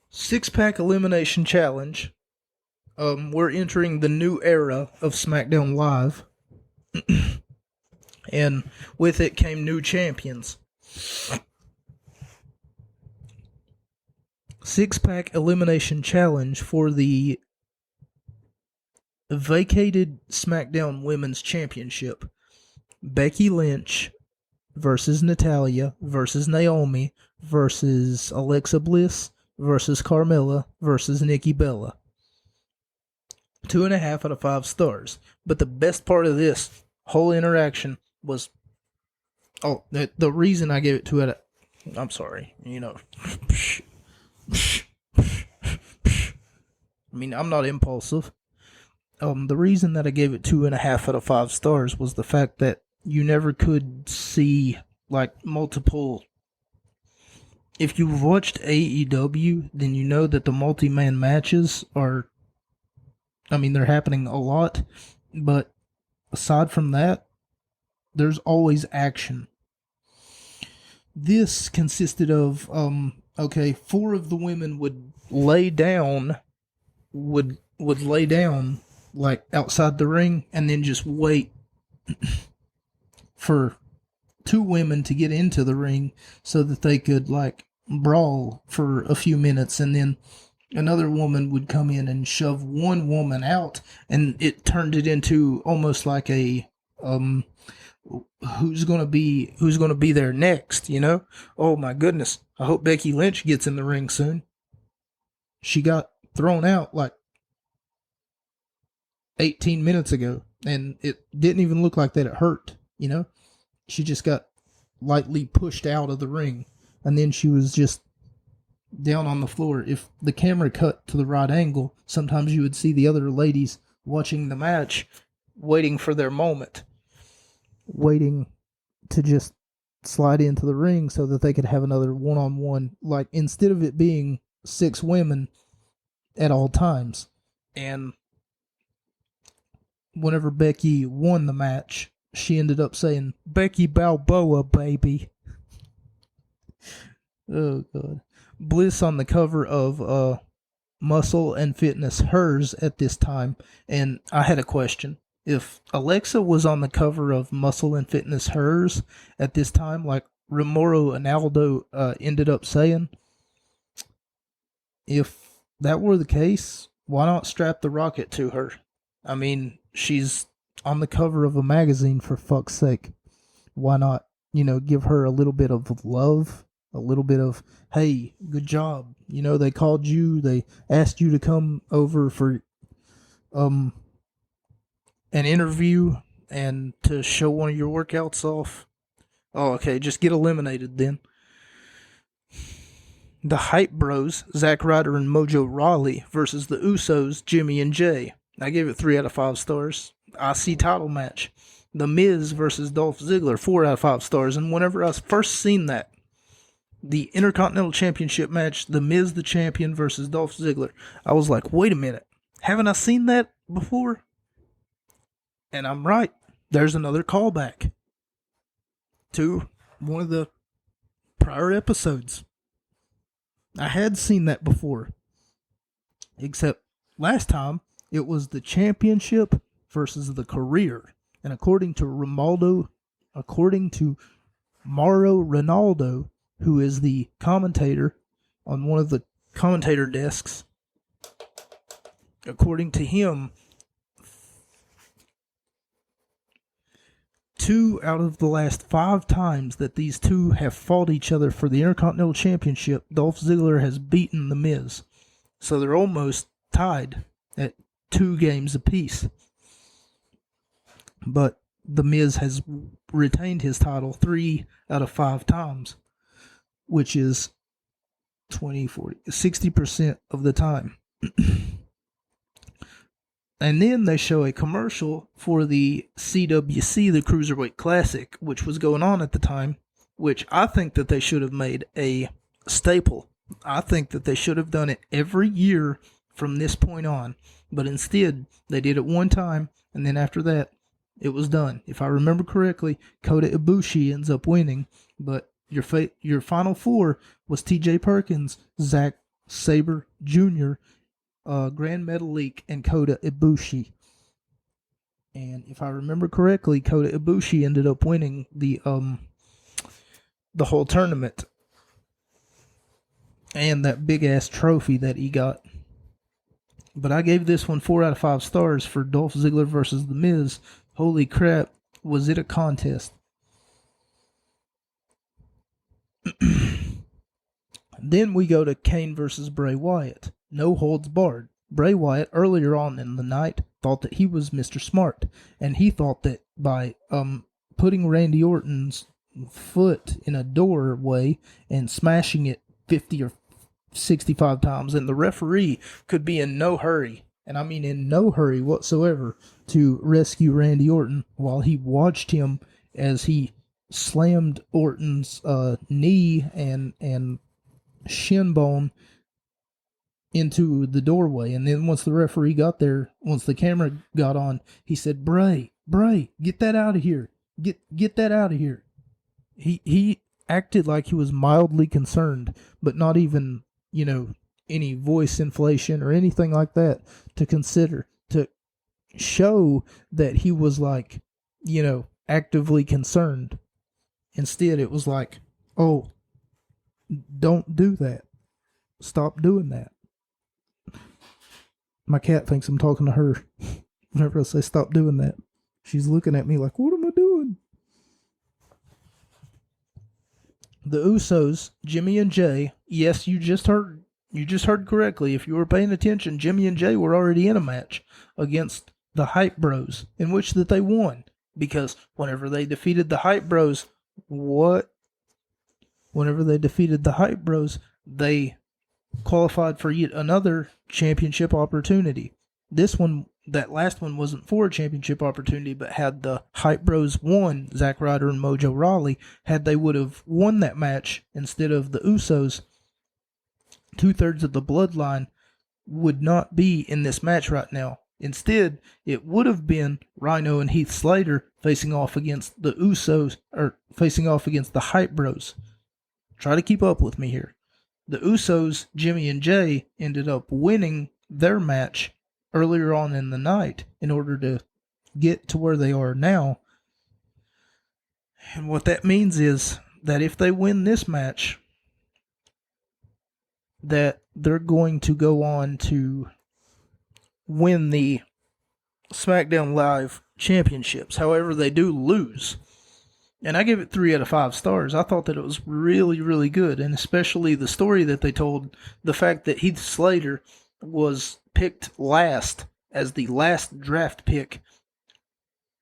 Six-pack elimination challenge. We're entering the new era of SmackDown Live. And with it came new champions. Six-pack elimination challenge for the vacated SmackDown Women's Championship. Becky Lynch versus Natalya versus Naomi versus Alexa Bliss versus Carmella versus Nikki Bella. 2.5 out of 5 stars. But the best part of this whole interaction was, the reason I gave it 2 out of, I'm sorry, I'm not impulsive. The reason that I gave it 2.5 out of 5 stars was the fact that you never could see, multiple. If you've watched AEW, then you know that the multi-man matches are, they're happening a lot, but aside from that, there's always action. This consisted of, 4 of the women would lay down, outside the ring, and then just wait for 2 women to get into the ring so that they could, brawl for a few minutes, and then another woman would come in and shove one woman out, and it turned it into almost like a who's gonna be there next, you know? Oh my goodness. I hope Becky Lynch gets in the ring soon. She got thrown out like 18 minutes ago, and it didn't even look like that it hurt, you know? She just got lightly pushed out of the ring, and then she was just down on the floor. If the camera cut to the right angle, sometimes you would see the other ladies watching the match, waiting for their moment, waiting to just slide into the ring so that they could have another one-on-one, like instead of it being 6 women at all times. And whenever Becky won the match, she ended up saying, "Becky Balboa, baby." Oh, God. Bliss on the cover of Muscle and Fitness, hers at this time. And I had a question. If Alexa was on the cover of Muscle and Fitness, hers at this time, like Remoro and Aldo ended up saying, if that were the case, why not strap the rocket to her? I mean, she's on the cover of a magazine, for fuck's sake. Why not, give her a little bit of love, a little bit of, hey, good job. They called you, they asked you to come over for an interview and to show one of your workouts off. Oh, okay, just get eliminated then. The Hype Bros, Zack Ryder and Mojo Rawley versus the Usos, Jimmy and Jay. I gave it 3 out of 5 stars. IC title match. The Miz versus Dolph Ziggler, 4 out of 5 stars. And whenever I first seen that, the Intercontinental Championship match, The Miz the champion versus Dolph Ziggler, I was like, wait a minute, haven't I seen that before? And I'm right. There's another callback to one of the prior episodes. I had seen that before. Except last time, it was the championship versus the career. And according to Mauro Ronaldo, who is the commentator on one of the commentator desks, according to him, 2 out of the last 5 times that these two have fought each other for the Intercontinental Championship, Dolph Ziggler has beaten The Miz. So they're almost tied at 2 games apiece. But The Miz has retained his title 3 out of 5 times, which is 60% of the time. And then they show a commercial for the CWC, the Cruiserweight Classic, which was going on at the time, which I think that they should have made a staple. I think that they should have done it every year from this point on. But instead, they did it one time, and then after that, it was done. If I remember correctly, Kota Ibushi ends up winning, but your final 4 was T.J. Perkins, Zack Sabre Jr., Grand Metalik, and Kota Ibushi. And if I remember correctly, Kota Ibushi ended up winning the whole tournament and that big ass trophy that he got. But I gave this one 4 out of 5 stars for Dolph Ziggler versus The Miz. Holy crap, was it a contest? Then we go to Kane versus Bray Wyatt. No holds barred. Bray Wyatt, earlier on in the night, thought that he was Mr. Smart, and he thought that by putting Randy Orton's foot in a doorway and smashing it 50 or 65 times, and the referee could be in no hurry, and I mean in no hurry whatsoever, to rescue Randy Orton while he watched him as he slammed Orton's knee and shin bone into the doorway. And then once the referee got there, once the camera got on, he said, Bray, get that out of here. Get that out of here. He acted like he was mildly concerned, but not even, any voice inflation or anything like that to consider, to show that he was like, actively concerned. Instead, it was like, oh, don't do that. Stop doing that. My cat thinks I'm talking to her. Whenever I say stop doing that, she's looking at me like, what am I doing? The Usos, Jimmy and Jay. Yes, you just heard correctly. If you were paying attention, Jimmy and Jay were already in a match against the Hype Bros, in which that they won. Because whenever they defeated the Hype Bros, they qualified for yet another championship opportunity. That last one wasn't for a championship opportunity, but had the Hype Bros won, Zack Ryder and Mojo Rawley, had they would have won that match instead of the Usos, 2/3 of the Bloodline would not be in this match right now. Instead, it would have been Rhino and Heath Slater facing off against the Usos, or facing off against the Hype Bros. Try to keep up with me here. The Usos, Jimmy and Jay, ended up winning their match earlier on in the night in order to get to where they are now. And what that means is that if they win this match, that they're going to go on to win the SmackDown Live championships. However, they do lose. And I give it 3 out of 5 stars. I thought that it was really, really good. And especially the story that they told, the fact that Heath Slater was picked last as the last draft pick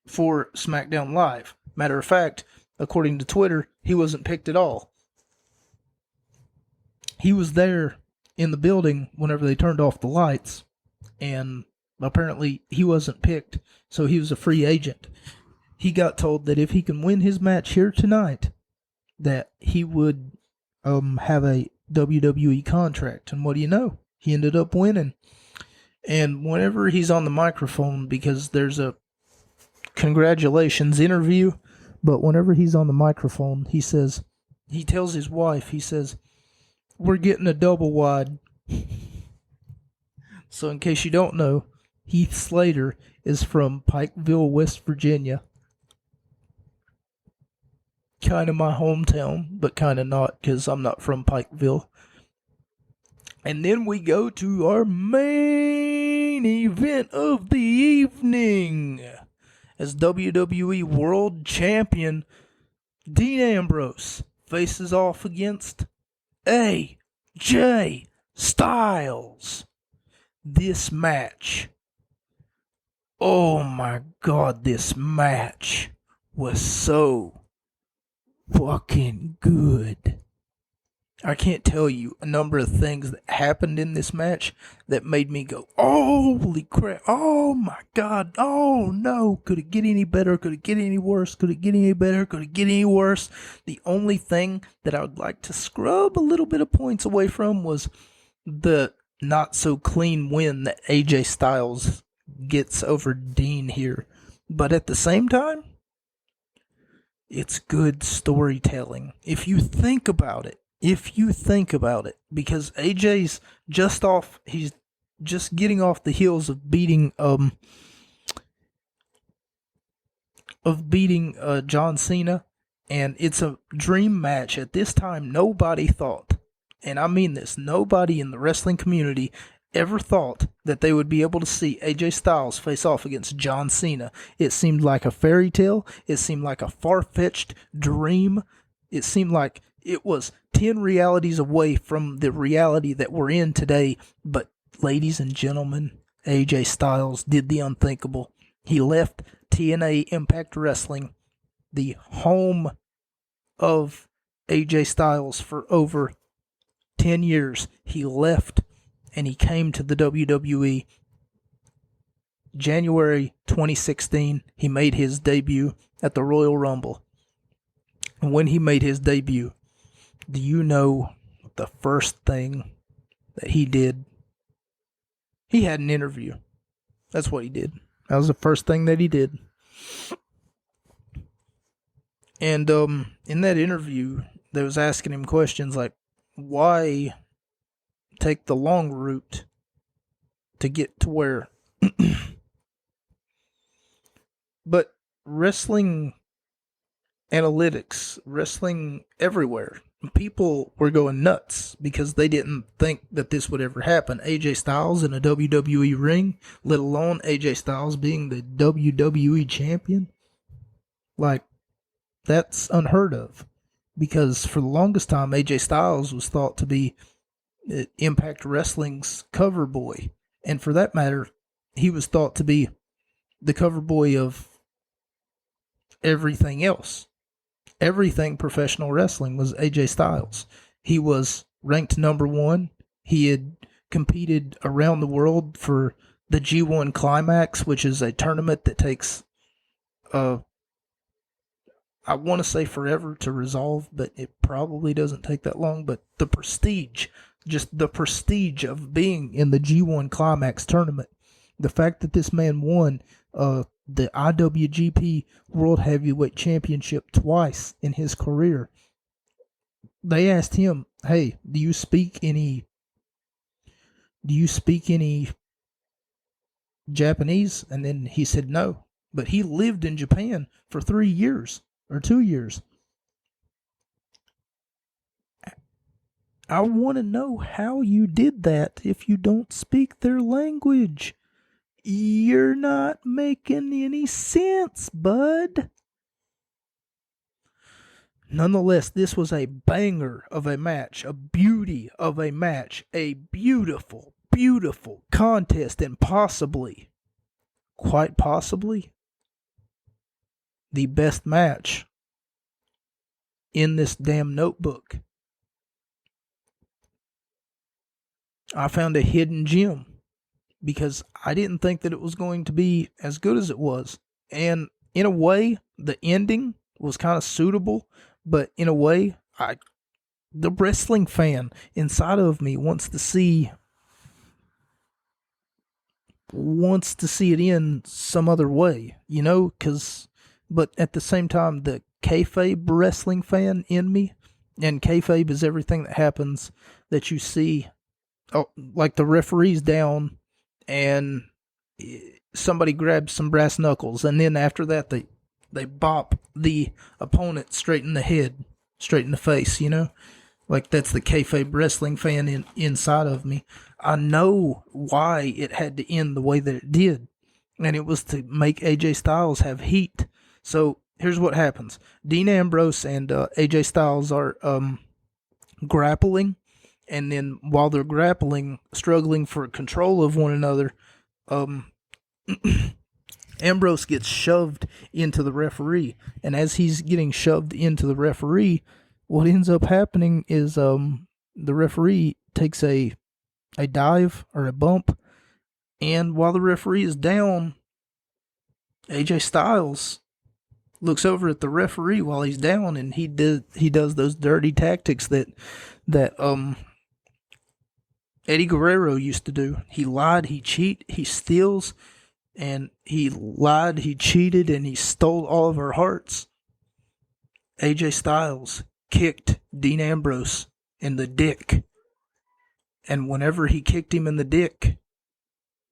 for SmackDown Live. Matter of fact, according to Twitter, he wasn't picked at all. He was there in the building whenever they turned off the lights, and apparently he wasn't picked, so he was a free agent. He got told that if he can win his match here tonight, that he would have a WWE contract. And what do you know? He ended up winning. And whenever he's on the microphone, because there's a congratulations interview, but whenever he's on the microphone, he tells his wife, he says, "We're getting a double wide." So in case you don't know, Heath Slater is from Pikeville, West Virginia. Kind of my hometown, but kind of not, because I'm not from Pikeville. And then we go to our main event of the evening, as WWE World Champion Dean Ambrose faces off against AJ Styles. This match, oh my God, this match was so fucking good. I can't tell you a number of things that happened in this match that made me go, holy crap, oh my God, oh no, could it get any better, could it get any worse, could it get any better, could it get any worse? The only thing that I would like to scrub a little bit of points away from was the not so clean win that AJ Styles gets over Dean here. But at the same time, it's good storytelling. If you think about it, because AJ's he's just getting off the heels of beating John Cena, and it's a dream match. At this time, nobody thought, and I mean this, nobody in the wrestling community ever thought that they would be able to see AJ Styles face off against John Cena. It seemed like a fairy tale. It seemed like a far-fetched dream. It seemed like it was 10 realities away from the reality that we're in today. But ladies and gentlemen, AJ Styles did the unthinkable. He left TNA Impact Wrestling, the home of AJ Styles for over 10 years. He left and he came to the WWE. January 2016, he made his debut at the Royal Rumble. And when he made his debut, do you know the first thing that he did? He had an interview. That's what he did. That was the first thing that he did. And in that interview, they was asking him questions like, why take the long route to get to where? But wrestling analytics, wrestling everywhere, people were going nuts because they didn't think that this would ever happen. AJ Styles in a WWE ring, let alone AJ Styles being the WWE champion. Like, that's unheard of. Because for the longest time, AJ Styles was thought to be Impact Wrestling's cover boy. And for that matter, he was thought to be the cover boy of everything else. Everything professional wrestling was AJ Styles. He was ranked number one. He had competed around the world for the G1 Climax, which is a tournament that takes, I want to say forever to resolve, but it probably doesn't take that long. But the prestige, just the prestige of being in the G1 Climax tournament, the fact that this man won the IWGP World Heavyweight Championship twice in his career. They asked him, "Hey, do you speak any Japanese?" And then he said no. But he lived in Japan for 3 years or 2 years. I want to know how you did that if you don't speak their language. You're not making any sense, bud. Nonetheless, this was a banger of a match, a beauty of a match, a beautiful, beautiful contest, and possibly, quite possibly, the best match in this damn notebook. I found a hidden gem because I didn't think that it was going to be as good as it was. And in a way, the ending was kind of suitable, but in a way, the wrestling fan inside of me wants to see it end some other way, you know, but at the same time, the kayfabe wrestling fan in me, and kayfabe is everything that happens that you see, like the referee's down and somebody grabs some brass knuckles, and then after that they bop the opponent straight in the head, straight in the face, you know? Like, that's the kayfabe wrestling fan inside of me. I know why it had to end the way that it did, and it was to make AJ Styles have heat. So here's what happens. Dean Ambrose and AJ Styles are grappling, and then while they're grappling, struggling for control of one another, Ambrose gets shoved into the referee. And as he's getting shoved into the referee, what ends up happening is the referee takes a dive or a bump, and while the referee is down, AJ Styles looks over at the referee while he's down, and he does those dirty tactics that Eddie Guerrero used to do. He lied, he steals, and he lied, he cheated, and he stole all of our hearts. AJ Styles kicked Dean Ambrose in the dick. And whenever he kicked him in the dick,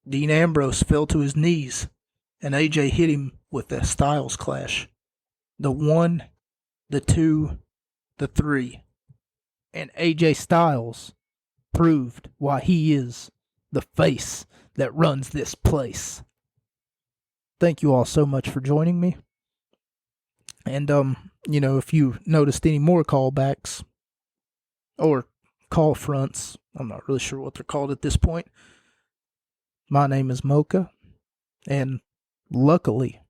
Dean Ambrose fell to his knees, and AJ hit him with the Styles Clash. The 1, the 2, the 3. And AJ Styles proved why he is the face that runs this place. Thank you all so much for joining me. And, if you noticed any more callbacks or call fronts, I'm not really sure what they're called at this point. My name is Mocha, and luckily,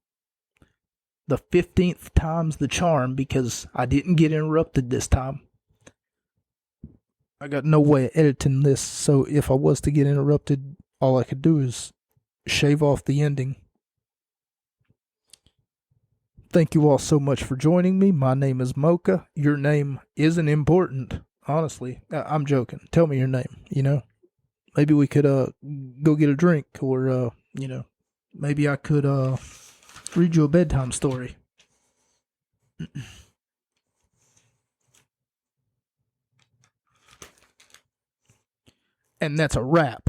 the 15th time's the charm because I didn't get interrupted this time. I got no way of editing this, so if I was to get interrupted, all I could do is shave off the ending. Thank you all so much for joining me. My name is Mocha. Your name isn't important, honestly. I'm joking. Tell me your name, Maybe we could go get a drink, or, maybe I could read you a bedtime story. And that's a wrap.